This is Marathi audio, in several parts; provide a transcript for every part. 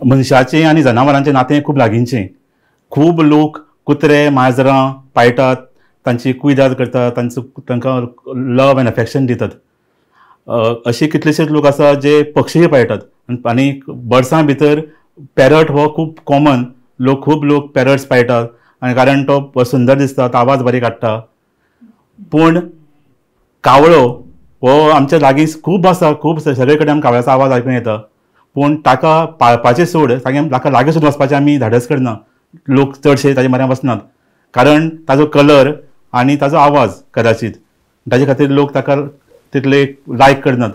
मनशाचें आनी जनावरांचें नातें खूब लागींचें. खूब लोक कुत्रे माजरां पाळटात, तांची कुयदाद करतात, तांकां लव एंड अफेक्शन दितात. अशे कितलेशेच लोक आसा जे पक्षी पाळटात. आनी बर्ड्सां भितर पॅरट हो खूब कॉमन. खूब लोक पॅरट्स पाळटात आनी कारण तो सुंदर दिसता, तो आवाज बरे काडटा. पूण कावळो हो आमच्या लागीं खूब आसा, खूब सगळे कडेन आमकां कावळ्याचो आवाज आयकूं येता. पूण ताका पाळपाचें सोड, ताका लागीं सुद्दां वचपाचें आमी धाडस करना. लोक चडशे ताजे म्हऱ्यांत वचनात, कारण ताजो कलर आनी ताजो आवाज कदाचित ताजे खातीर लोक ताका तितले लायक करनात.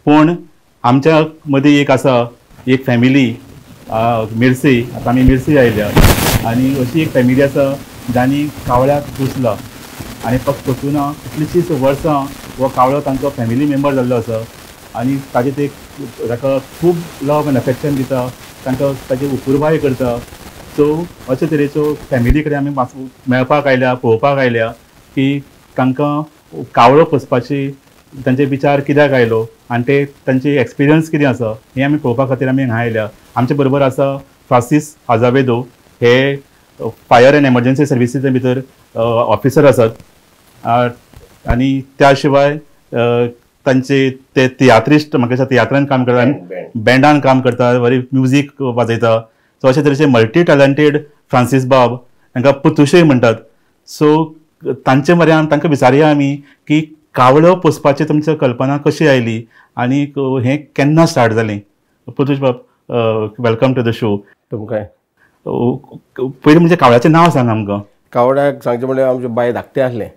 पूण आमच्या मदीं एक आसा, एक फॅमिली मिर्सी. आतां आमी मिर्सी आयल्या आनी अशी एक फॅमिली आसा जांणी कावळ्याक पोसला आनी फक्त पोसूना, कितलींशींच वर्सां हो कावळो तांचो फॅमिली मेंबर जाल्लो आसा आनी ताका खूब लव एंड अफेक्शन दिता, ताची उपुरबाय करता. सो अशे तरेच्यो फॅमिली कडेन आमी मेळपाक आयल्या, पळोवपाक आयल्या की तांकां कावळो पोसपाची तांचे विचार कित्याक आयलो आनी तांचे एक्सपिरियन्स कितें आसा हें आमी पळोवपा खातीर आमी हांगा आयल्या. आमचे बरोबर आसा फ्रांसीस आझावेदो, हे फायर एंड एमर्जन्सी सर्विसीचे भितर ऑफिसर आसात. आनी त्या शिवाय तांचे ते तियात्रिस्ट, म्हाका दिसता तियात्रान काम करतात, बँडान काम करतात, बरी म्युजीक वाजयता. सो अशे तरेचे मल्टी टॅलंटेड फ्रांसीस बाब, तांकां पुतुशेय म्हणटात. सो तांचे म्हऱ्यान तांकां विचारया आमी की कावळो पोसपाची तुमची कल्पना कशी आयली आनी हें केन्ना स्टार्ट जालें. पुतुश बाब, वेलकम टू द शो. तुमकां पयलीं म्हणजे कावळ्याचें नांव सांग आमकां. कावळ्याक सांगचें म्हणजे आमचे बाय धाकटें आसलें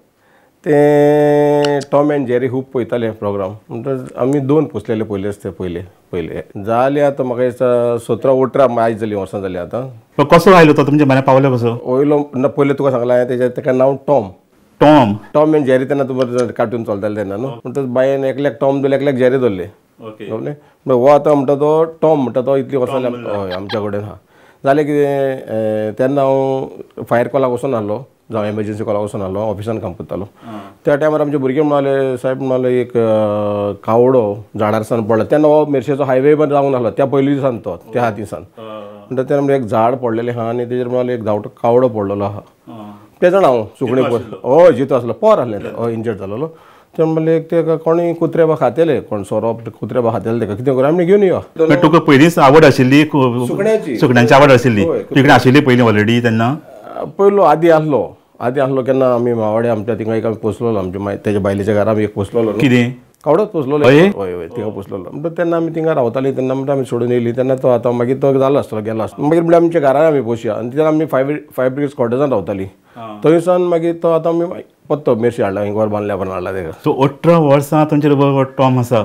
ते टॉम एंड जेरी खूब पळयताले प्रोग्राम. म्हणटच आमी 2 पोसलेले पयले जाले. आतां म्हाका दिसता 17-18 आयज जालीं वर्सां जालीं आतां. कसो आयलो तो तुमच्या म्हऱ्यान पावलो कसो? वयलो पयलें तुका सांगलां हांवें, तेका नांव टॉम एंड जेरी. तेन्ना तुमकां कार्टून चलताले तेन्ना न्हू. म्हणटच बायन एकल्याक टॉम दवरले, एकल्याक जेरी दवरले. हो आतां म्हणटा तो टॉम म्हणटा तो इतली वर्सां हय आमच्या कडेन आहा. जालें कितें, तेन्ना हांव फायर कॉलाक वचून आहलो, जावं एमर्जन्सी कॉलाक वचून आहलो, ऑफिसान काम करतालो. त्या टायमार आमचे भुरगे म्हणाले, साहेब म्हणाले एक कावळो झाडार सावन पडला. तेन्ना हो मेर्शेचो हायवे बंद जावन आहलो, त्या पयलीं दिसान तो त्या हातीसान. म्हणटा तेन्ना एक झाड पडलेलें आहा आनी तेजेर म्हणाले एक धांवटो कावळो पडलेलो आहा. ते जाण हांव सुकणें हय जितो आसलो, पोर आहलें हय, इंजर्ड जालोलो. ते म्हणले तेका कोणी कुत्रे बा खातेले, कोण सोरो कुत्रे बा खातेले, तेका कितें करूं आमी घेवन यो. तुका पयलींच आवड आशिल्ली, सुकण्यांची आवड आशिल्ली तुजे आशिल्ली पयलीं ऑलरेडी तेन्ना? पयलो आदी आहलो केन्ना आमी मावाडे आमच्या थिंगा एक आमी पोसलोलो, आमच्या तेज्या बायलेच्या घरा आमी एक पोसलोलो. कितें कावळोच पोसलोलो? हय हय थिंगा पोसलोलो. म्हणटा तेन्ना आमी थिंगा रावतालीं, तेन्ना म्हणटा आमी सोडून येयलीं. तेन्ना तो आतां मागीर तो जालो आसतलो, गेलो आसतलो. मागीर म्हणल्यार आमच्या घरान आमी पोसया आनी तेन्ना आमी फायर ब्रिगेड क्वॉर्टर्सान रावतालीं. थंयसान मागीर तो आतां आमी पत्तो मेर्शी हाडला, घर बांदल्या बरें हाडला तेका. सो 18 वर्सां तुमचे बरोबर टॉम आसा,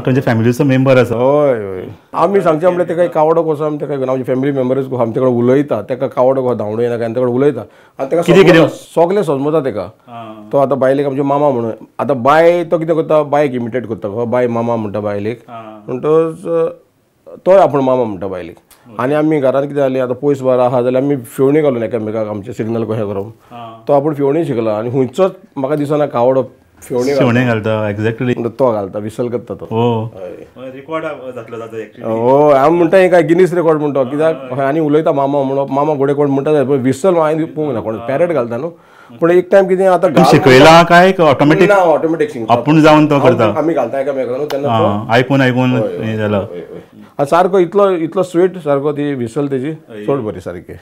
तुमच्या फॅमिलीचो मेंबर आसा. हय हय. आमी सांगचे म्हणल्यार तेका कावडो कसो आमी तेका आमचे फॅमिली मेंबर्स आमचे कडेन उलयता, तेका कावडो कसो धांवडो येना काय तेका उलयता आनी तेका कितें सगलें समजता तेका. तो आतां बायलेक आमचे मामा म्हणून, आतां बाय तो कितें करता, बायक इमिटेट करता. हो बाय मामा म्हणटा बायलेक, म्हणटच तोय आपूण मामा म्हणटा बायलेक. आनी आमी घरांत कितें जालें, आतां पयस बार आहा जाल्यार आमी फेवणी घालून एकामेकाक आमचे सिग्नल कशें करून तो आपूण फेवणी शिकला. आनी हुंयचोच म्हाका दिसना कावडो फेवणी घालता. एक्झॅक्टली तो घालता, विसल करता तो. रिकॉर्ड जातलो हो हांव म्हणटा एक गिनीस रेकॉर्ड म्हणटा कित्याक. आनी उलयता मामा म्हणून, मामा घोडे कोण म्हणटा विसल हांवें पळोवंक ना, कोण पॅरेट घालता न्हू. पूण एक टायम कितें आतां शिकयला काय ऑटोमॅटीक शिकता आपूण जावन तो करता, आमी घालता एकामेकांक तेन्ना आयकून हें जालां. सारको इतलो स्वीट सारको ती विसल तेजी चड बरी सारकी.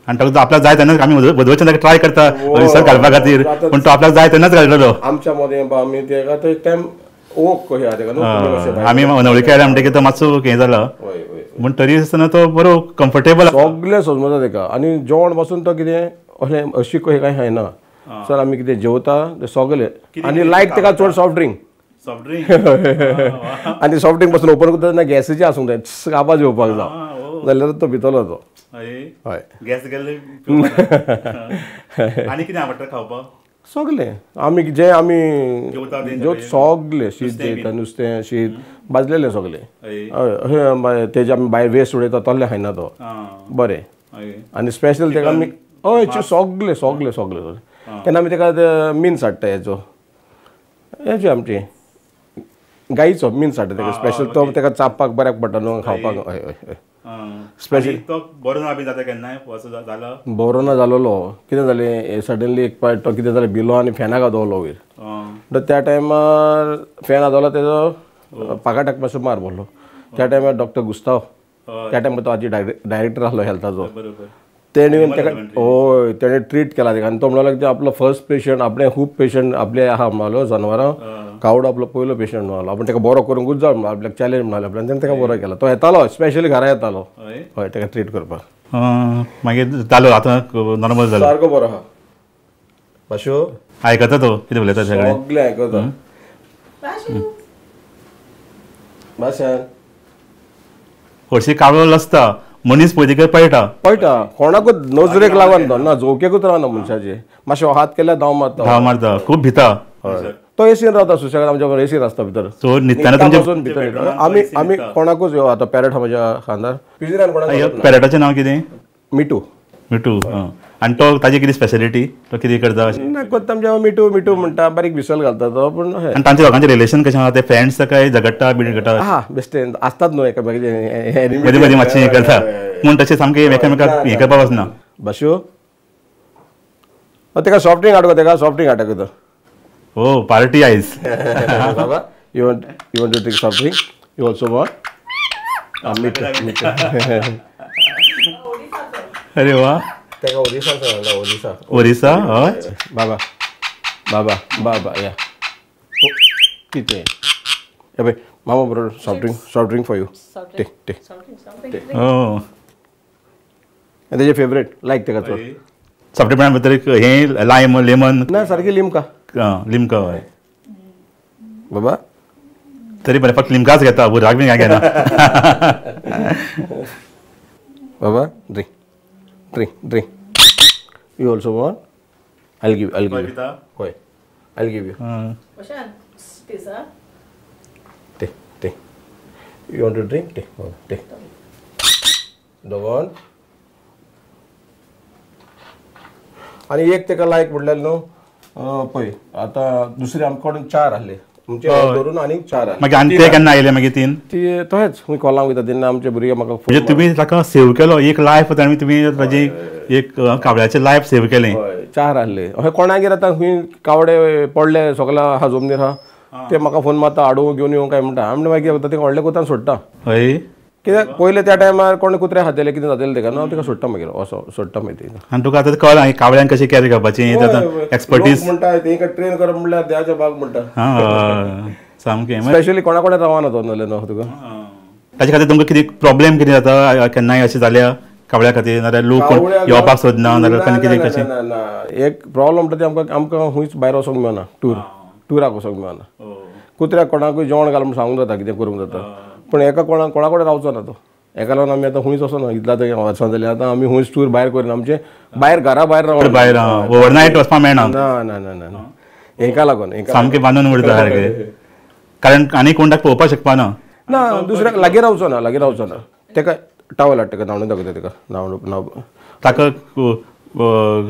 आनी ताका आपल्याक जाय तेन्नाच आमी वदवचें ताका ट्राय करता विसल घालपा खातीर, पूण तो आपल्याक जाय तेन्नाच घालतलो. आमच्या मदें आमी तेका तो एक टायम ओक कशें आहा तेका आमी नवळिके आयल्या म्हणटकीर तो मातसो हें जाला, पूण तरी आसतना तो बरो कम्फर्टेबल सगलें समजता तेका. आनी जेवण पासून तो कितें अशें अशी कशें कांय खायना. सर आमी कितें जेवता तें सगलें. आनी लायक तेका चड सॉफ्ट ड्रिंक आनी सॉफ्ट ड्रिंक पासून ओपन करता तेन्ना गॅसीचे आसूंक जाय, आवाज येवपाक जाय, जाल्यार तो भितलो तो. हय गॅस गेले. आनी कितें आवडटा खावपाक? सगलें आमी जे आमी जेवता सगलें, शीत जेयता, नुस्तें, शीत, भाजलेलें सगलें. हय तेजे आमी भायर वेस्ट उडयता तसलें खायना तो बरें. आनी स्पेशल तेका आमी हय सगलें सगलें सगलें केन्ना आमी तेका मिन्स हाडटा हेजे आमचे गाईचो मिन्स हाडटा तेका स्पेशल. तो तेका चापपाक बऱ्याक पडटा न्हू खावपाक. हय हय हय. स्पेशली तो बरो ना बी जाता केन्नाय असो जालो बरो ना जालोलो कितें जालें सडनली एक पाट तो कितें जालें भिलो आनी फॅनाक दवरलो वयर तर त्या टायमार फॅन आदवलो तेजो पाकाटाक मातसो मार पडलो त्या टायमार डॉक्टर गुस्ताव त्या टायमार तो आजी डायरेक्टर आसलो हेल्थाचो तेणे तेका हय तेणे ट्रीट केला तेका आनी तो म्हणलो की आपलो फर्स्ट पेशंट आपले खूब पेशंट आपले आहा म्हणलो जनावरां कावडो आपलो पयलो पेशंट म्हणलो आपण तेका बरो करूंकूच जाय म्हणलो आपल्याक चॅलेंज म्हणले आपल्यान तेणें तेका बरो केला तो येतालो स्पेशली घरा येतालो हय तेका ट्रीट करपाक मागीर जालो आतां नॉर्मल जालो सारको बरो आहा भाशो आयकता तो कितें उलयता सगळें सगळें आयकता भाशा हरशीं कावळो आसता मनीस पळयतकीर पळटा कोणाकूच नजरेक लागून तो ना जोकेकूच रावना मनशाचे मातशे हात केल्यार धांव मारता धांव मारता खूब भिता तो एसीन रावता सुशेगाद आमच्या बरोबर एसीन आसता भितर सो न्हिदताना तुमच्या भितर आमी कोणाकूच आतां पॅरट आहा म्हज्या खांदार पिंजऱ्यान कोणाक पॅरटाचें नांव कितें मिठू मिठू आनी तो ताजी कितें स्पेशलिटी तो कितें करता ना कोत्ता आमच्या मिठू मिठू म्हणटा बारीक विसल घालता तो पूण आनी तांच्या दोगांचें रिलेशन कशें आहा ते फ्रेंड्स काय झगडटा बिगडटा हा बेश्टे आसतात न्हू एकामेकाचे मदीं मदीं मातशें हें करता पूण तशें सामकें एकामेकाक हें करपाक वचना भाशो तेका सॉफ्ट ड्रिंक हाडको तेका सॉफ्ट ड्रिंक हाडटा ओ पार्टी आयज बाबा you want to drink soft drink? You also want? Me too. अरे वा तेका ओरिसा सांगला ओरिसा ओरिसा हय बाबा बाबा बाबा या कितें ए बाय मामा बरोबर soft drink for you take ओ तेजे फेवरेट लायक तेका चड सॉफ्ट ड्रिंक भितर हें लायम लेमन ना सारकी लिमका लिमका हय बाबा तरी बरें फक्त लिमकाच घेता बुराक बी काय घेना बाबा drink you also want I'll give you होय I'll give you take you want to drink take the one आणि एक तेका लायक म्हणल्यार न्हू पळय आतां दुसरे आमकडून 4 आहले तुमचे धरून आनी 4 आहले मागीर आनी ते केन्ना आयले मागीर 3 ती तोच खूंय कॉलांक वयता तेन्ना आमचे भुरगे म्हाका म्हणजे तुमी ताका सेव केलो एक लायफ आनी तुमी ताजी एक कावळ्याचें लायफ सेव केलें 4 आहले अशें कोणागेर आतां खूंय कावडे पडले सगळा हा जमनीर हा ते म्हाका फोन मारता हाडूं घेवन येवं काय म्हणटा आमी मागीर कितें ते व्हडले कोतान सोडटा हय कित्याक पयले त्या टायमार कोण कुत्रे खातेले कितें जातेलें तेका न्हू तिका सोडटा मागीर असो सोडटा मागीर आनी तुका आतां कळ्ळां कावळ्यांक कशें कॅर घेवपाची एक्सपर्टीज म्हणटा तेका ट्रेन करप म्हणल्यार देवाच्या बाग म्हणटा सामकें स्पेशली कोणा कोणा रावना तो नाल्यार न्हू तुका ताचे खातीर तुमकां कितें प्रॉब्लेम कितें जाता केन्नाय अशें जाल्या कावळ्या खातीर नाल्यार लोक कोण येवपाक सोदना नाल्यार कितें कशें एक प्रॉब्लेम म्हणटा ते आमकां खंयच भायर वचोंक मेळना टुराक वचोंक मेळना कुत्र्याक कोणाकूय जेवण घाल म्हूण सांगूंक जाता कितें करूंक जाता पूण एका कोणा कडेन रावचो ना तो एका लागून आमी आतां खंयच वचना इतल्या आतां वर्सां जालीं आतां आमी खंयच टूर भायर करिना आमचे भायर घरा भायर रावना भायर ओवरनायट वचपाक मेळना ना ना ना ना हेका लागून सामकें बांदून उरता सारकें कारण आनी कोण ताका पळोवपाक शकपाना ना दुसऱ्याक लागीं रावचो ना तेका टावल हाड तेका न्हावणून दाखयता तेका न्हाव ताका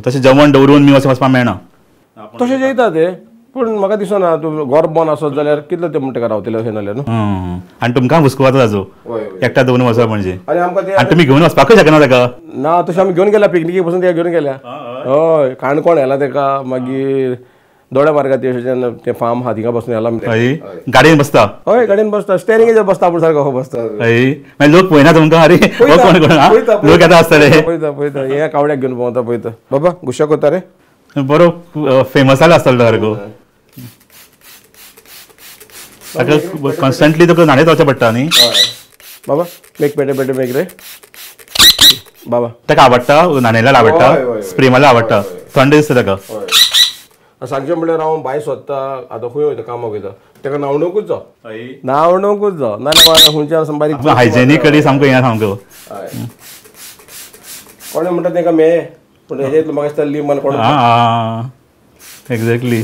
तशें जेवण दवरून मी वचपाक मेळना तशें जेयता ते पूण म्हाका दिसना तूं घर बंद आसत जाल्यार कितले ते म्हणटा रावतले अशें नाल्यार न्हू आनी तुमकां हुस्को जाता ताजो एकटा दवरून वचप म्हणजे आनी आमकां ते आनी तुमी घेवन वचपाकूय शकना ताका ना तशें आमी घेवन गेल्या पिकनिकेक पासून तेका घेवन गेल्या हय काणकोण येला तेका मागीर दोड्या मार्गात ते फार्म आहा थिंगा बसून येला गाडयेन बसता हय गाडयेन बसता स्टेरिंगेचेर बसता आपूण सारको हो बसता मागीर लोक पळयना तुमकां अरे लोक येता आसतले पळयता हे कावड्याक घेवन भोंवता पळयता बाबा गुश्शा कोता रे बरो फेमस जालो आसतलो सारको ताका कॉन्स्टंटली तुका न्हाणेत वचचें पडटा न्ही बाबा मेक पेटे मेक रे बाबा ताका आवडटा न्हाणेल्यार आवडटा स्प्रे मारल्यार आवडटा थंड दिसता ताका सांगचें म्हणल्यार हांव भायर सोदता आतां खंय वयता कामाक वयता तेका न्हावणूकूच जाव नाल्यार खंयच्या बारीक हायजेनिकली सामको हें सामको कोणें म्हणटा तेका मेळ पूण हेजे म्हाका दिसता लिमान कोण एक्झॅक्टली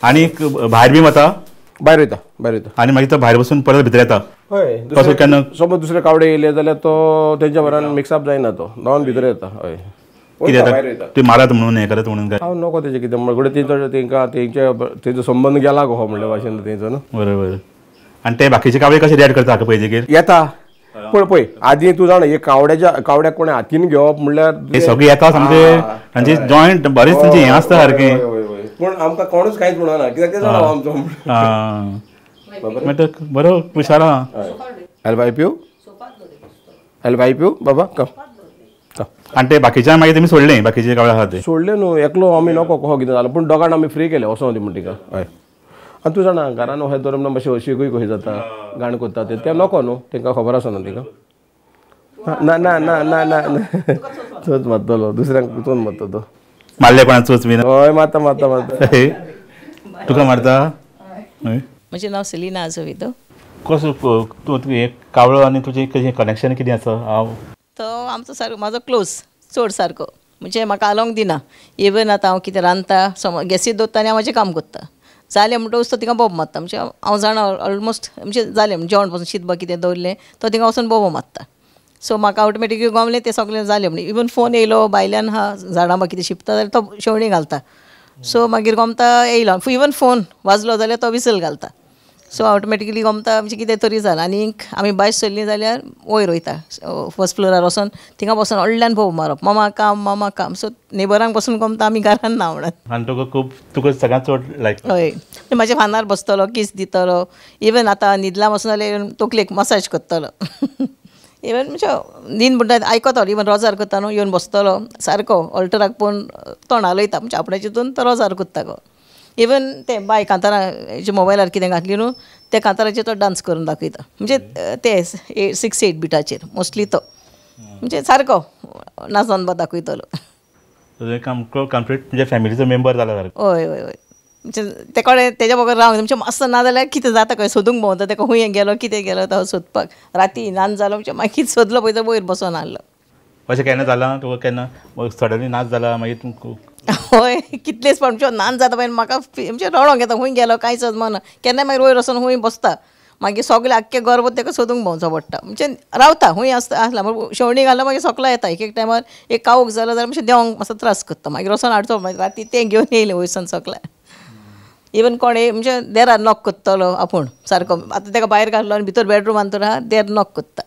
आनी भायर बी वता भायर वयता आनी मागीर तो भायर बसून परत भितर येता हय केन्ना समज दुसरे कावडे येयले जाल्यार तो तेंच्या बरोबर मिक्सअप जायना तो न्हावन भितर येता हय कितें ती मारत म्हणून हें करत म्हणून काय हांव नको तेजें कितें म्हणल्यार तेंचो तेंका तेंचो संबंद गेला गो हो म्हणल्या भाशेन तेंचो न्हू बरोबर आनी ते बाकीचे कावळे कशे रिएक्ट करता हाका पळय येता पळय आदी तूं जाण हे कावड्याक कोणें हातीन घेवप म्हणल्यार हे सगळे येता सामके तांचे जॉयंट बरेच तांचे हें आसता सारकें पूण आमकां कोणूच कांयच म्हणना कित्याक ते जाणा आमचो मागीर बरो हुशार आहा I'll wipe you बाबा कम आनी ते बाकीच्या मागीर तेमी सोडले बाकीचे कावळे आहा ते सोडले न्हू एकलो आमी नको कहो कितें जालें पूण दोगांड आमी फ्री केले वचों दी म्हण तिका हय आनी तूं जाणा घरान अशें दवरून मातशें अशीकूय कशी जाता घाण करता ते नको न्हू तांकां खबर आसा न्हू तिका ना ना ना ना ना चोच मारतलो दुसऱ्यांक चोच मारता तो मारले कोणा चोच बीन हय मारता मारता मारता तुका मारता म्हजें नांव सेलिना आझोविदो कसो तूं हे कावळो आनी तुजें कशें कनेक्शन कितें आसा हांव तो आमचो सारको म्हाजो क्लोज चड सारको म्हणजे म्हाका आलोंक दिना इवन आतां हांव कितें रांदता समज गॅसीर दवरता आनी हांव म्हाजें काम करता जालें म्हणटच तो थिंगा बोब मारता म्हणजे हांव जाणा ऑलमोस्ट म्हणजे जालें जेवण पासून शीत बा कितें दवरलें तो थिंगा वचून बोबो मारता सो म्हाका ऑटोमॅटिकली गमलें तें सगळें जालें म्हणजे इवन फोन येयलो भायल्यान हा झाडां बा कितें शिंपता जाल्यार तो शेवणी घालता सो मागीर गमता येयलो इवन फोन वाजलो जाल्यार तो विसल घालता सो ऑटोमॅटिकली गमता म्हणजे कितें तरी जालां आनी आमी भायर सरलीं जाल्यार वयर वयता फर्स्ट फ्लोरार वचोन थिंगा बसून व्हडल्यान भोव मारप मामा काम सो नेबरांक बसून गमता आमी घरान ना म्हणत आनी तुका सगळ्यांत चड लायक हय म्हाज्या फानार बसतलो किस दितलो इवन आतां न्हिदला वचून जाल्यार तकलेक मसाज करतलो इवन म्हणजे न्हीद म्हणटा आयकतलो इवन रोजार करता न्हू येवन बसतलो सारको ऑल्टराक पळोवन तोंड हालयता म्हणजे आपणा चिंतून तो रोजार करता गो इवन ते बाय कांतारा हेजे मोबायलार कितें घातली न्हू त्या कांताराचेर तो डान्स करून दाखयता म्हणजे ते 6-8 बिटाचेर मोस्टली तो म्हणजे सारको नाचोन दाखयतलो तुजें कंप्लीट म्हणजे फॅमिलीचो मेंबर जाला सारको हय हय हय म्हणजे ते कडेन तेज्या बगर रावंक म्हणजे मस्त ना जाल्यार कितें जाता खंय सोदूंक भोंवता तेका खूंय गेलो कितें गेलो तो सोदपाक राती नाच जालो म्हणजे मागीर सोदलो पळय तो वयर बसोन हाडलो अशें केन्ना जालां तुका केन्ना सडनली नाच जाला मागीर तूं हय कितलेच पण म्हणजे नाच जाता पळय म्हाका म्हणजे रडोंक येता खूंय गेलो कांयच मन केन्नाय मागीर वयर वचोन खूंय बसता मागीर सगळे आख्खे गरबो तेका सोदूंक भोंवचो पडटा म्हणजे रावता खूंय आसला शेवणी घालना मागीर सगळो येता एक टायमार एक कावूक जालो जाल्यार मातशें देवंक मातसो त्रास करता मागीर वचोन हाडचो मागीर राती तें घेवन येयलें वयसून सगळ्या इवन कोणें म्हणजे देरार नॉक करतलो आपूण सारको आतां ताका भायर घातलो आनी भितर बेडरूमान तर आहा देर नॉक करता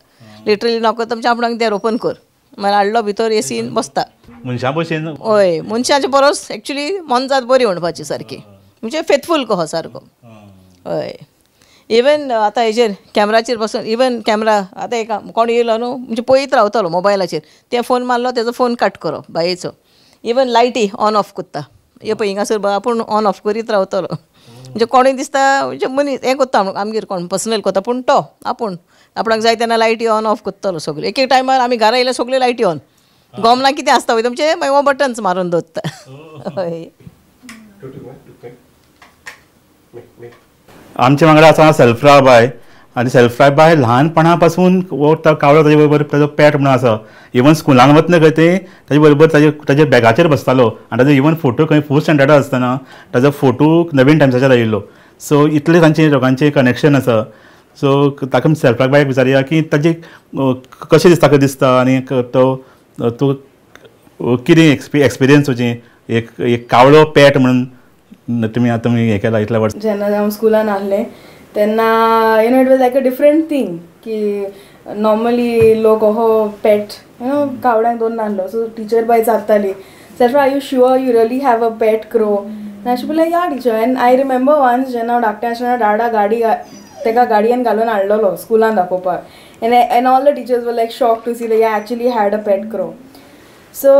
लिटरली नॉक करता म्हणजे आपणाक देर ओपन कर मागीर हाडलो भितर एसीन बसता मनशा भशेन हय मनशाचे परस एक्चुली मनजात बरी म्हणपाची सारकी म्हणजे फेथफूल कहो सारको हय इवन आतां हेजेर कॅमेराचेर बसून इवन कॅमेरा आतां एक कोण येयलो न्हू म्हणजे पळयत रावतलो मोबायलाचेर ते फोन मारलो तेजो फोन कट करप बायेचो इवन लायटी ऑन ऑफ करता हे पळय हिंगासर आपूण ऑन ऑफ करीत रावतलो म्हणजे कोणूय दिसता म्हणजे मनीस हें करता आमगेर कोण पर्सनल करता पूण तो आपूण आपणाक जाय तेन्ना लायटी ऑन ऑफ करतलो सगळे एक टायमार आमी घरा येयले सगळे लायटी ऑन गमना कितें आसता वय म्हणजे मागीर हो बटन्स मारून दवरता हय आमचे वांगडा आसा सेल्फ्रा बाय आनी सेल्फ्रा बाय ल्हानपणा पासून हो कावळो ताजे बरोबर ताजो पॅट म्हणून आसा इवन स्कुलान वतना खंय ते ताजे बरोबर ताजे बॅगाचेर बसतालो आनी ताजो इवन फोटो खंय 4th स्टँडर्डार आसतना ताजो फोटो नवीन टायम्साचेर आयिल्लो सो इतले तांचे दोगांचें कनेक्शन आसा सो ताका सेल्फ्रा बायक विचारया की ताजे कशें दिसता खंय दिसता आनी तो तूं कितें एक्सपिरियन्स तुजें एक कावळो पॅट म्हणून तुमी हें केलां इतल्या वर्सां जेन्ना हांव स्कुलान आहलें तेन्ना you know it was like a different thing की नॉर्मली लोक हो पेट यू नो कावड्यांक दोन नासलो सो टीचर बाय चापताली सेल्फ्रा are you sure you really have a pet crow अशें बोले या teacher and I remember once जेन्ना हांव धाकटें आसतना डाडा गाडी तेका गाडयेन घालून हाडलेलो स्कुलान दाखोवपाक एंड ऑल द टिचर्स वर like shock to see like I actually had a pet crow so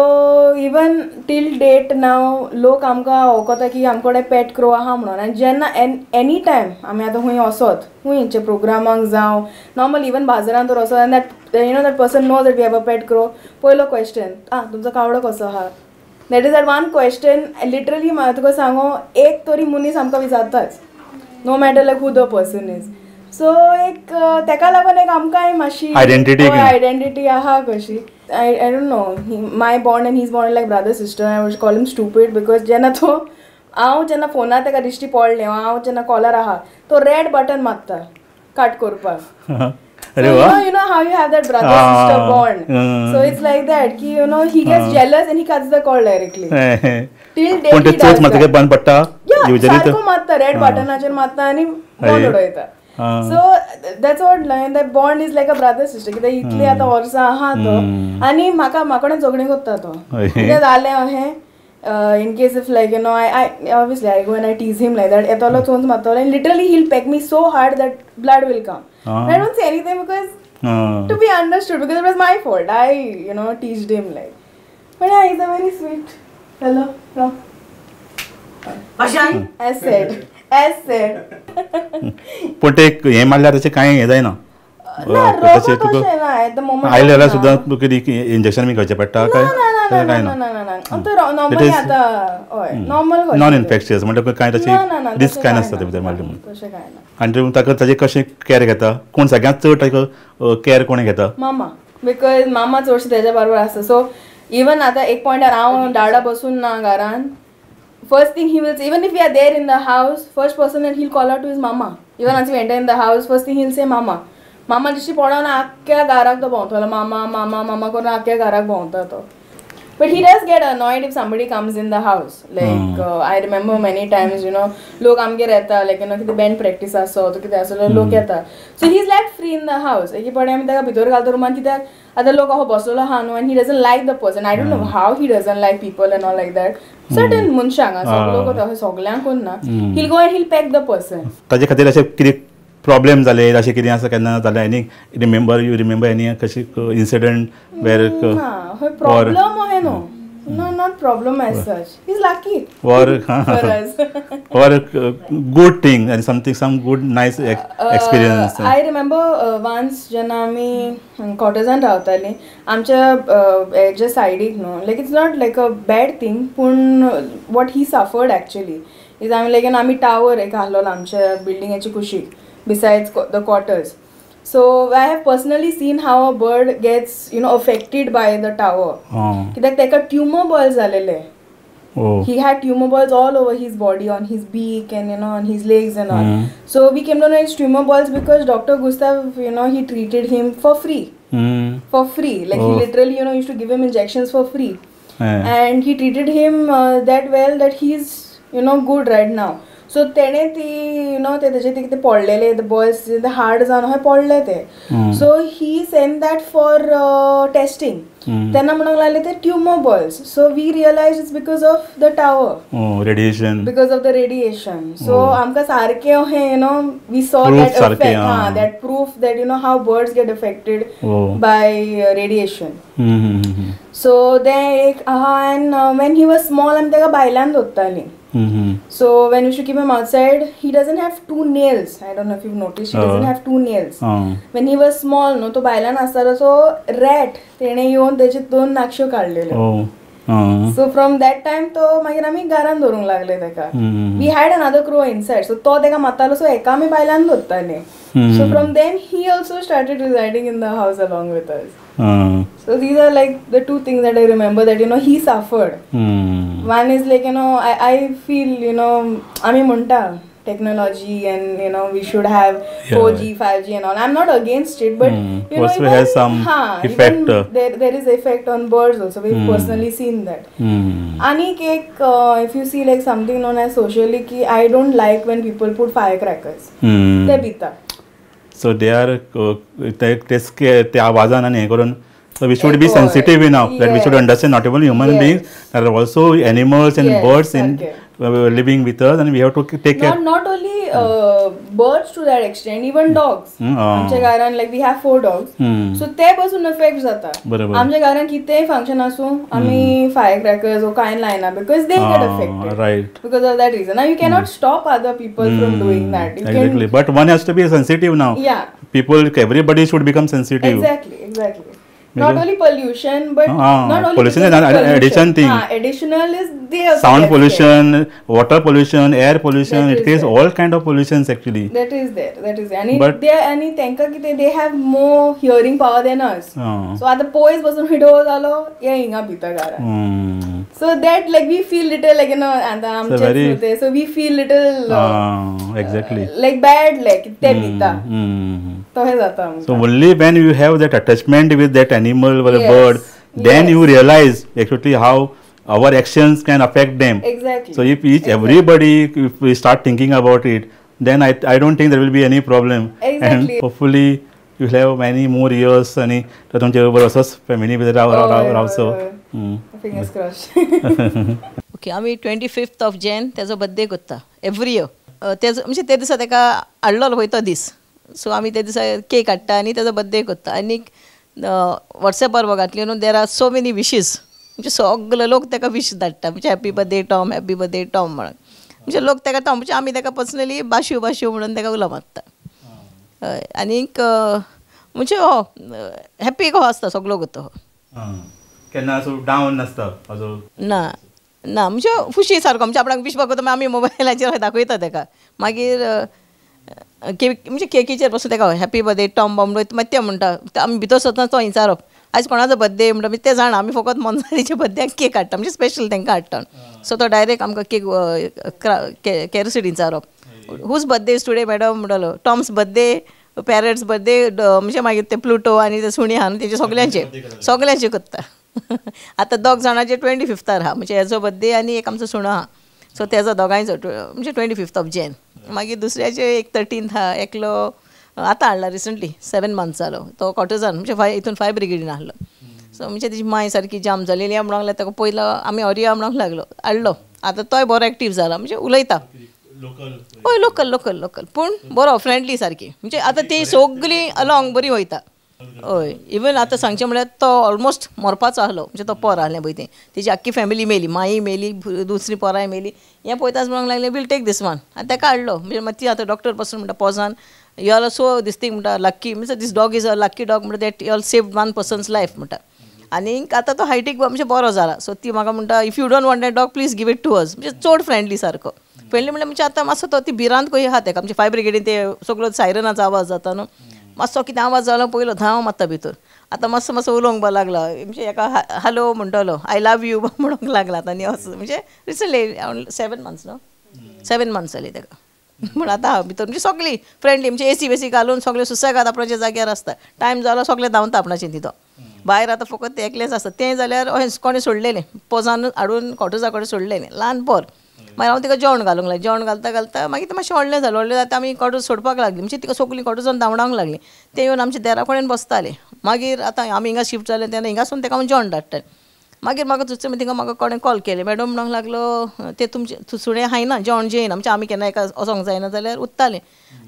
even till date नाव लोक आमकां वळखता की आमकडे पेट क्रो आहा म्हणून आनी जेन्ना एनी टायम आमी आतां खूंय वसत खूंयचे प्रोग्रामांक जावं नॉर्मल इवन बाजारांत तर वसत आनी that you know that person know that we have a pet crow पयलो क्वेश्चन तुमचो कावडो कसो आहा that is that one question literally तुका सांगो एक तरी मनीस आमकां विचारताच no matter like who the person is so एक तेका लागून एक आमकांय मातशी आयडेंटिटी आहा कशी I don't know. My bond and his bond are like brother sister. I would call him stupid because जेन्ना तो हांव जेन्ना फोनार तेका दिश्टी पडलें हांव जेन्ना कॉलर आहा तो रेड बटन मारता कट करपाक you know how you have that brother sister bond so it's like that ki you know he gets jealous and he cuts the call directly till date he does that. बंद पडटा usually तो मारता रेड बटनाचेर मारता आनी बंद उडयता so that's what that bond is like a brother sister कित्याक इतली आतां वर्सां आहा तो आनी म्हाका म्हाकोडें झगडीं करता तो कितें जालें अहें in case if like I obviously I go and I tease him like that etolo chons matolo and literally he'll peck me so hard that blood will come. I don't say anything because to be understood because it was my fault. I teased him like, but yeah, he's a very sweet fellow. As said पण ते हे मारल्यार तशें कांय हें जायना तशें तुका at the moment आयले जाल्यार सुद्दां तुका इंजेक्शन बी घेवचें पडटा काय काय ना नॉर्मली आतां हय नॉर्मल नॉन इन्फेक्शियस म्हणजे कांय तशी रिस्क कांय नासता ते भितर मारले म्हणून तशें कांय ना आनी ताका ताजें कशें कॅर घेता कोण सगळ्यांत चड ताका कॅर कोणें घेता मामा बिकॉज मामा चडशें तेज्या बरोबर आसता सो इवन आतां एक पॉयंटार हांव डाडा बसून ना घरान first thing he will say, even if we are there in the house, first person that he'll call out to is mama. Even once we enter in the house, first thing he'll say mama. Mama जशी पडोन आख्ख्या घराक तो भोंवतलो मामा मामा मामा करून आख्ख्या घराक भोंवता तो. But he does get annoyed if somebody comes in the house. Like I remember many times, लोक आमगेर येता, like कितें band practice आसो, तो कितें आसो लोक येता. So he's like free in the house. एक पडे आमी ताका भितर घालता रुमान कित्याक आतां लोक अहो बसलेलो आहा न्हू and he doesn't like the person. I don't know how he doesn't like people and all like that. Certain मनशांक लोक सगळ्यांक ना. He'll go and he'll peck the person. ताजे खातीर अशें कितें प्रॉब्लेम जाले अशें कितें आसा केन्ना जाल्यार एनी रिमेंबर एनी कशी इन्सिडंट वेर प्रॉब्लम अहें न्हू not problem as such. He's lucky or for us. or good thing and some good nice experience. I remember once जेन्ना आमी कॉटेजान रावतालीं आमच्या हेजे सायडीक न्हू like it's not like a bad thing पूण what he suffered actually is आमी लायक आमी टावर एक आहलोलो आमच्या बिल्डिंगेची कुशीक besides the quarters. So I have personally seen how a bird gets, affected by the tower. कित्याक तेका tumor balls जालेले. He had tumor balls all over his body, on his beak and on his legs and all. So we came to know it's tumor balls because Dr. Gustav, he treated him for free. For free, like he literally, used to give him injections for free. And he treated him that well that he's, good right now. So तेणें ती ते तेजे ते कितें पडलेले द बॉल्स हार्ड जावन अशें पडले ते so he send that for testing तेन्ना म्हणूंक लागले ते tumour balls so we realise it's because of the tower radiation because of the radiation so आमकां सारकें अहें we saw that effect that proof that how birds get affected by radiation so ते एक आहा and when he was small आमी ताका भायल्यान दवरतालीं. So when you should keep him outside, he doesn't have 2 nails. I don't know if you've noticed. He doesn't have 2 nails. When he was small, तो बायलान आसतालो so rat तेणे येवन तेचे 2 नाक्षो काडलेले. So from that time तो मागीर आमी घरान दवरूंक लागले तेका. We had another crow inside. So तो तेका मारतालो so एका आमी बायलान दवरताले. So from then he also started residing in the house along with us. So these are like the 2 things that I remember that he suffered. One is like I feel आमी म्हणटा technology and we should have 4G 5G and all. I'm not against it but also has some effect. There is effect on birds also. We've personally seen that. Anik if you see like something known as socially ki I don't like when people put firecrackers. They bita. So they are ते आवाजान आनी हें करून so we should be sensitive enough that we should understand not only human beings, there are also animals and birds living with us and we have to take care. Not only birds to that extent, even dogs. आमच्या घरान like we have 4 dogs. So ते पासून affect जाता. आमच्या घरान कितेंय फंक्शन आसूं आमी firecrackers or कांय लायना because they get affected. Right. Because of that reason. Now you cannot stop other people from doing that. Exactly. But one has to be sensitive now. Yeah. Everybody should become sensitive. Exactly. Not only pollution, but not only pollution is an addition thing. Additional is there. Sound pollution, water pollution, air pollution. It is all kind of pollutions actually. That is there. But they have more hearing power than us. So at the poise person video zalo ye inga bita gara. So that like we feel little like and so we feel little exactly like bad like te bita. So only when you have that attachment with that animal or a bird, then you realize actually how our actions can affect them. Exactly. So if everybody if we start thinking about it, then I don't think there will be any problem. Exactly. And hopefully you will have many more years आणि तो तुमचे बरोबर असोच फॅमिली भितर रावचो. Fingers crossed. ओके, आमी 25th of Jan तेजो बर्थडे करता एवरी इयर. तेजो म्हणजे ते दिसा तेका हाडलो पळय तो दीस, सो आमी ते दिसा केक हाडटा आनी तेजो बर्थडे करता. आनी वॉट्सॅपार घातली न्हू, there are so many wishes, म्हणजे सगळे लोक ताका विश धाडटा, म्हणजे happy birthday Tom, happy birthday Tom म्हणून. म्हणजे लोक ताका टॉम, म्हणजे आमी ताका पर्सनली बाशू बाशू म्हणून ताका उलो मारता. हय, आनीक म्हणजे हो हॅपी हो आसता सगळो करता हो. केन्ना असो डावन नासता ना ना, म्हणजे खुशी सारको. म्हणजे आपणाक विश करता आमी मोबायलाचेर दाखयता ताका. मागीर म्हणजे केकीचेर पासून ताका हॅपी बर्थडे टॉम बॉम्ब मागीर ते म्हणटा. आमी भितर सरतना तो विचारप आयज कोणाचो बर्थडे म्हणटा. ते जाणा आमी फकत मनजालीच्या बर्थडेक केक हाडटा, म्हणजे स्पेशल तांकां हाडटा. सो तो डायरेक्ट आमकां केक कॅरसिडी विचारप whose birthday is today madam म्हणटलो. टॉम्स बर्थडे, पॅरट्स बर्थडे, म्हणजे मागीर ते प्लुटो आनी ते सुणी आहा तेजे सगळ्यांचे करता. आतां 2 जाणांचे 25th आहा, म्हणजे हेजो बर्थडे आनी एक आमचो सुणो आहा, सो तेजो दोगांयचो म्हणजे 25th of Jan. मागीर दुसऱ्याचे एक 13th आहा. एकलो आतां हाडला रिसंटली 7 months जालो, तो कॉटोजान म्हणजे हितून 5 ब्रिगेडीन आहलो. सो म्हणजे तेजी माय सारकी जाम जालेली म्हणूंक लागलें. ताका पयलो आमी ऑरिया म्हणूंक लागलो, हाडलो. आतां तोय बरो एक्टीव जाला, म्हणजे उलयता. हय, लोकल लोकल लोकल, पूण बरो फ्रेंडली सारकी. म्हणजे आतां ती सगळीं अलॉंग बरी वयता. हय, इवन आतां सांगचें म्हळ्यार तो ऑलमोस्ट मरपाचो आहलो, म्हणजे तो पोर आहलें पळय तें, तेजी आख्खी फॅमिली मेली, माई मेली, दुसरी पोराय मेली. हें पळयताच म्हणूंक लागलें वील टेक दीस वन, आनी ताका हाडलो. म्हणजे मागीर ती आतां डॉक्टर पासून म्हणटा पोजान you are so this thing म्हणटा लक्की, म्हणजे this dog is a lucky dog म्हणटा that you are saved 1 person's life म्हणटा. आनीक आतां तो हायटीक म्हणजे बरो जाला. सो ती म्हाका म्हणटा if you don't want that dog please give it to us. म्हणजे चड फ्रेंडली सारको. पयलीं म्हणल्यार म्हणजे आतां मातसो तो ती भिरांत खंय आहा ताका, म्हणजे 5 ब्रिगेडीन ते सगळो सायरनाचो आवाज जाता न्हू, मातसो कितें आवाज जालो पयलो धांव मारता भितर. आतां मातसो मातसो उलोवंक बरो लागला, म्हणजे हेका हॅलो म्हणटलो, आय लव यू म्हणूंक लागला. आतां असो म्हणजे रिसंटली 7 months न्हू, 7 months जाली ताका. म्हण आतां हांव भितर म्हणजे सगळीं फ्रेंडली, म्हणजे एसी बेसी घालून सगळे सुसेगाद आपणाच्या जाग्यार आसता. टायम जालो सगळे धांवता आपणाचें तिथो. भायर आतां फकत ते एकलेच आसता. तें जाल्यार अशें कोणें सोडलेलें पोजान हाडून कॉटोजा कडेन सोडलेलें, ल्हान पोर. मागीर हांव तिका जेवण घालूंक लागलें. जेवण घालता घालता मागीर तें मातशें व्हडलें जालें. व्हडलें जाता आमी कॉटोज सोडपाक लागलीं, म्हणजे तिका सगळीं कॉटोजान धांवडावंक लागलीं. ते येवन आमच्या देरा कडेन बसताले. मागीर आतां आमी हिंगा शिफ्ट जाले तेन्ना हिंगासून ताका हांव जेवण धाडटालें. मागीर म्हाका थंयसर थिंगा म्हाका कोणें कॉल केलें, मॅडम म्हणूंक लागलो ते तुमचे सुणें खायना जेवण जेयना. म्हणजे आमी केन्ना एका वचोंक जायना जाल्यार उरतालें.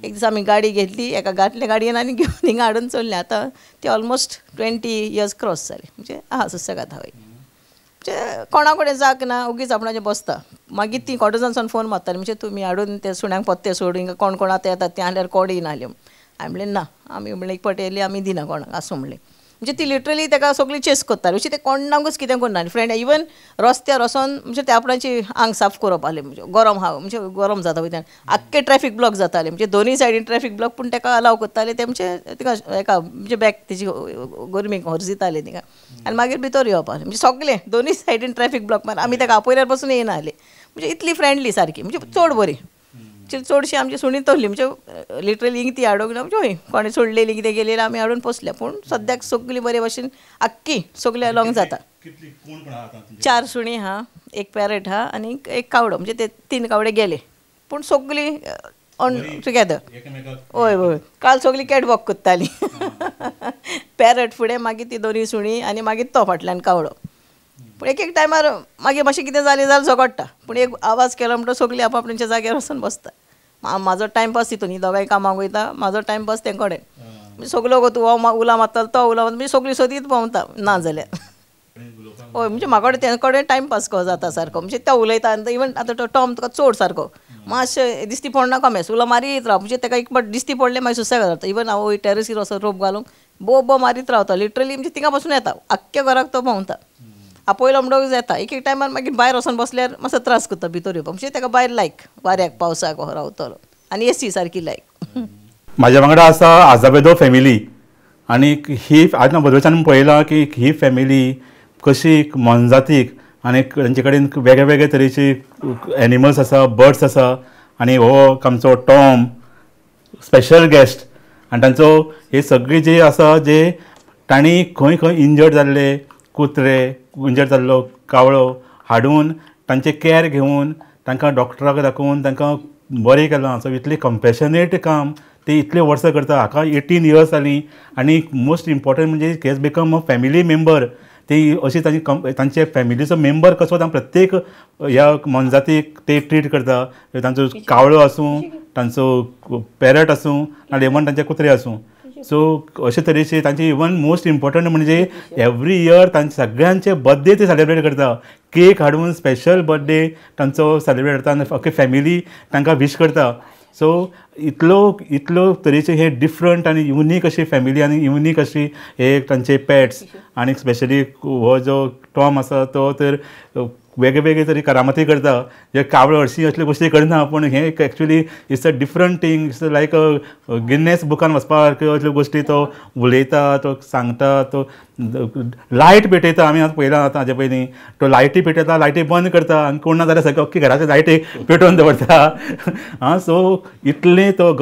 एक दीस आमी गाडी घेतली, एका घातले गाडयेन आनी घेवन हिंगा हाडून चल्लें. आतां ते ऑलमोस्ट 20 years क्रॉस जाले. म्हणजे आहा सुसेगाद हांव. म्हणजे कोणा कडेन जाग ना, उगीच आपणाचें बसता. मागीर ती कॉटोजानसून फोन मारताली, म्हणजे तुमी हाडून ते सुण्यांक पत्ते सोड, हिंगा कोण कोण आतां येतात ते आसल्यार कोण येयनाहले. हांवें म्हणलें ना, आमी म्हणलें एक फावटी येयली आमी दिना कोणाक आसूं म्हणलें. म्हणजे ती लिटरली ताका सगळी चेस करताली. अशी ते कोणाकूच कितें करना. फ्रेंड इवन रस्त्यार वचोन म्हणजे ते आपणाची आंग साफ करप आसलें. म्हणजे गरम म्हणजे गरम जाता वयल्यान आख्खे ट्रॅफीक ब्लॉक जाताले. म्हणजे दोनूय सायडीन ट्रॅफीक ब्लॉक, पूण ताका अलाव करताले ते. म्हणजे तिका एका म्हणजे बॅक तेजी गरमेक हरजिताले तिका. आनी मागीर भितर येवप आसलें. म्हणजे सगळें दोनूय सायडीन ट्रॅफीक ब्लॉक मार. आमी ताका आपयल्यार पासून येयना आसले. म्हणजे इतली फ्रेंडली सारकी, म्हणजे चड बरी. चडशी आमची सुणी तोरली, म्हणजे लिटरली हिंग ती हाडूंक ना. म्हणजे हय कोणें सोडलेली कितें गेलेली आमी हाडून पोसल्या. पूण सद्याक सगळीं बरे भशेन आख्खी सगळीं अलॉंग जाता. 4 सुणी आहा, एक पॅरट आहा आनी एक कावडो. म्हणजे ते 3 कावडे गेले, पूण सगळीं ऑन टुगेदर. हय हय, काल सगळीं कॅट वॉक करतालीं. पॅरट फुडें, मागीर ती दोनूय सुणी आनी मागीर तो फाटल्यान कावडो. पूण एक एक टायमार मागीर मातशें कितें जालें जाल्यार झगडटा. पूण एक आवाज केलो म्हणटा सगळीं आपआपणाच्या जाग्यार वचून बसता. म्हाजो टायमपास तितून, ही दोगांय कामाक वयता, म्हाजो टायमपास तें कडेन. म्हणजे सगळो गो तूं हो उला मारतालो तो उला मारता, म्हणजे सगळीं सोदीत भोंवता ना जाल्यार. हय, म्हणजे म्हाका ते कडेन टायमपास को जाता सारको. म्हणजे तो उलयता. इवन आतां तो टॉम तुका चड सारको मातशें दिश्टी पडना कमेस उलो मारीत राव. म्हणजे ताका एक पाट दिश्टी पडलें मागीर सुसेगाद जाता. इवन हांव टॅरसीर वचोन रोप घालूंक बो मारीत रावता लिटरली. म्हणजे थिंगा पासून येता, आख्ख्या घराक तो भोंवता. पयलो म्हणटकच येता. एक एक टायमार मागीर भायर वचोन बसल्यार मातसो त्रास करता भितर येवपाक. म्हणजे ताका भायर लायक वाऱ्याक पावसाक हो रावतलो. आनी एसी सारकी लायक. म्हाज्या वांगडा आसा आजाबेदो फॅमिली. आनी ही आज हांव बरोवच्यान पळयलां की ही फॅमिली कशी मनजातीक आनी तांचे कडेन वेगळे वेगळे तरेची एनिमल्स आसा, बर्ड्स आसा. आनी हो आमचो टॉम स्पेशल गेस्ट. आनी तांचो हे सगळी जे आसा जे तांणी खंय खंय इंजर्ड जाल्ले कुत्रे, इंजर्ड जाल्लो कावळो हाडून तांचे कॅर घेवन तांकां डॉक्टराक दाखोवन तांकां बरें केलां. सो इतलें कंपॅशनेट काम ते इतले वर्सां करता. हाका 18 years जालीं आनी मोस्ट इम्पॉर्टंट म्हणजे has become a family member. ते अशी तांचे फॅमिलीचो मेंबर कसो प्रत्येक ह्या मनजातीक ते ट्रीट करता. तांचो कावळो आसूं, तांचो पॅरट आसूं नाजाल्यार इवन तांचे कुत्रे आसूं. सो अशे तरेचे तांचे इवन मोस्ट इम्पॉर्टंट म्हणजे एवरी इयर तांचे सगळ्यांचे बर्थडे ते सेलिब्रेट करता. केक हाडून स्पेशल बर्थडे तांचो सेलिब्रेट करता आनी अख्खी फॅमिली तांकां विश करता. सो इतलो तरेचे हे डिफरंट आनी युनीक अशी फॅमिली आनी युनीक अशी हे तांचे पेट्स. आनी स्पेशली हो जो टॉम आसा तो तर वेगळे वेगळे तरी करामती करता. जे कावळो हरशीं असल्यो गोश्टी करना, पूण हे actually it's a different thing. It's like Guinness बुकान वचपाक असल्यो गोश्टी तो उलयता, तो सांगता. तो लायट पेटयता. आमी आतां पळयलां आतां हाजे पयलीं तो लायटी पेटयता, लायटी बंद करता आनी कोण ना जाल्यार सगळें अख्खी घराचे लायटी पेटोवन दवरता. सो इतलें तो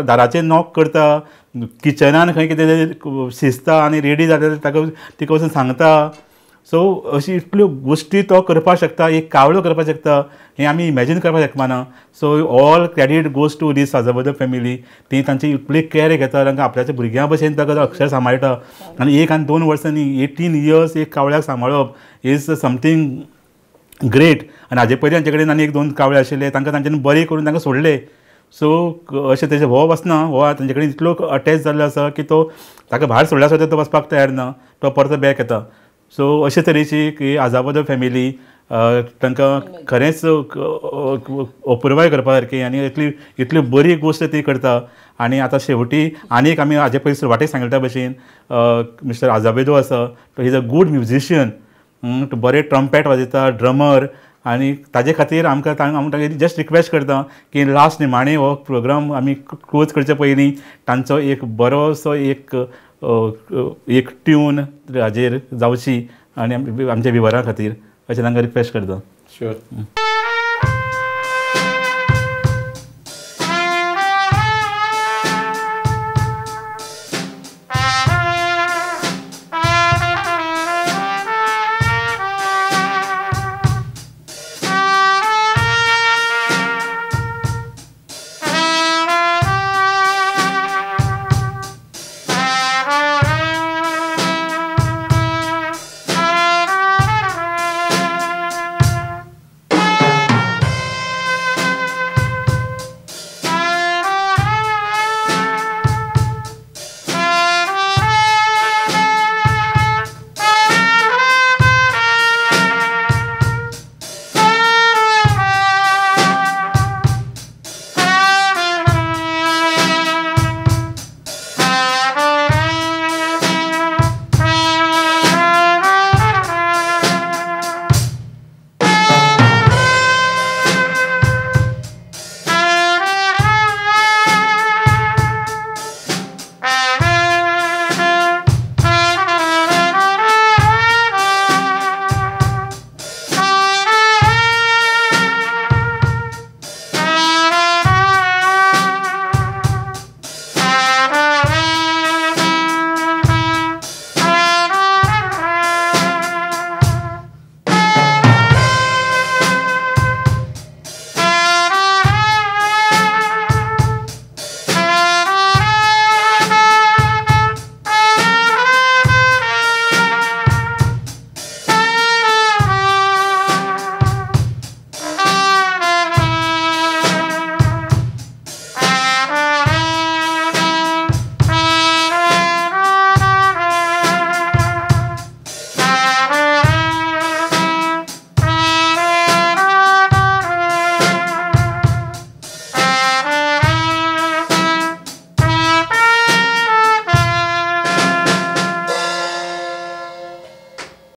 दाराचेर नॉक करता. किचनान खंय कितें शिजता आनी रेडी जाल्यार ताका तिका वचून सांगता. सो अशी इतल्यो गोश्टी तो करपाक शकता, एक कावळो करपाक शकता, हें आमी इमॅजीन करपाक शकपाना. So all credit goes to this साजावत फॅमिली. ती तांची इतली कॅर घेता, तांकां आपल्याच्या भुरग्यां भशेन ताका अक्षर सांबाळटा. आनी 1 आनी 2 वर्सांनी 18 years एक कावळ्याक सांबाळप इज समथींग ग्रेट. आनी हाजे पयलीं तांचे कडेन आनी 1-2 कावळे आशिल्ले, तांकां तांच्यांनी बरें करून तांकां सोडले. सो अशें तेजे हो वचना, हो तांचे कडेन इतलो अटॅच जाल्लो आसा की तो ताका भायर सोडल्या सुद्दां तो वचपाक तयार ना, तो परतो बॅक येता. सो अशे तरेची की आजावद फॅमिली तांकां खरेंच अपुरबाय करपा सारकी आनी इतली बरी गोश्ट ती करता. आनी आतां शेवटी आनीक आमी हाजे पयलीं सुरवातेक सांगल्या भशेन मिस्टर आझावेदो आसा, तो इज अ गूड म्युजिशियन. बरें ट्रम्पेट वाजयता, ड्रमर. आनी ताजे खातीर आमकां जस्ट रिक्वेस्ट करता की लास्ट निमाणे हो प्रोग्राम आमी क्लोज करचे पयलीं तांचो एक बरोसो एक ट्यून हाजेर जावची आनी आमच्या विवरां खातीर अशें तांकां रिक्वेस्ट करता. शुअर.